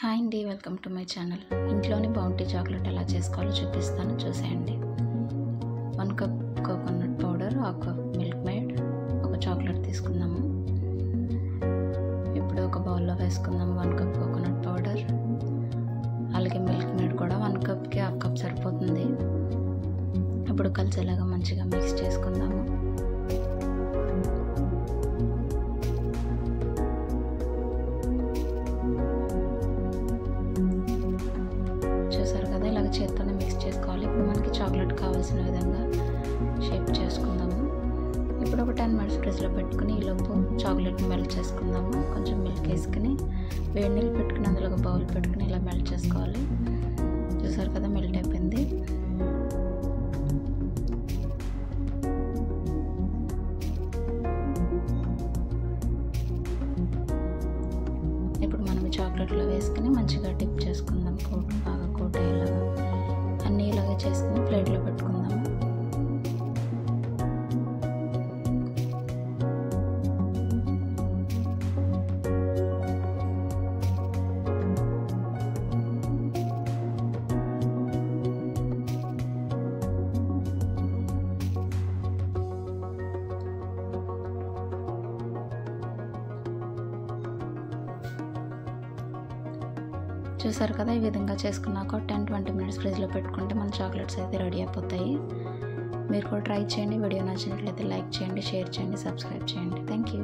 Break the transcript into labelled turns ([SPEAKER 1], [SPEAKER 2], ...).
[SPEAKER 1] Hi అండి, welcome to my channel. ఇంట్లోని bounty chocolate ఎలా చేసుకోవాలో చూపిస్తాను, చూసేయండి. 1 cup coconut powder, 1 cup milk made, ఒక చాక్లెట్ తీసుకుందాము. ఇప్పుడు ఒక బౌల్లో వేసుకుందాము 1 కప్ కోకోనట్ పౌడర్, అలాగే మిల్క్ మేడ్ కూడా 1 కప్కి 1/2 కప్ సరిపోతుంది. ఇప్పుడు కలిసేలాగా మంచిగా మిక్స్ చేసుకుందాము. చూసారు కదా, ఇలాగ చేత్తోనే మిక్స్ చేసుకోవాలి. ఇప్పుడు మనకి చాక్లెట్ కావాల్సిన విధంగా షేప్ చేసుకుందాము. ఇప్పుడు ఒక 10 మినిట్స్ ఫ్రిడ్జ్లో పెట్టుకుని ఈలోపు చాక్లెట్ని మెల్ట్ చేసుకుందాము. కొంచెం మిల్క్ వేసుకుని వేడి నీళ్ళు పెట్టుకుని అందులో ఒక బౌల్ పెట్టుకుని ఇలా మెల్ట్ చేసుకోవాలి. చూసారు కదా, మెల్ట్ అయిపోయింది. ఇప్పుడు మనం చాక్లెట్లో వేసుకుని మంచిగా డిప్ చేసుకుందాం. బాగా కోట్ అయ్యేలాగా అన్నీ ఇలాగే చేసుకుని ప్లేట్లో పెట్టుకుందాము. చూసారు కదా, ఈ విధంగా చేసుకున్నాక 10-20 మినిట్స్ ఫ్రిడ్జ్లో పెట్టుకుంటే మన చాక్లెట్స్ అయితే రెడీ అయిపోతాయి. మీరు కూడా ట్రై చేయండి. వీడియో నచ్చినట్లయితే లైక్ చేయండి, షేర్ చేయండి, సబ్స్క్రైబ్ చేయండి. Thank you.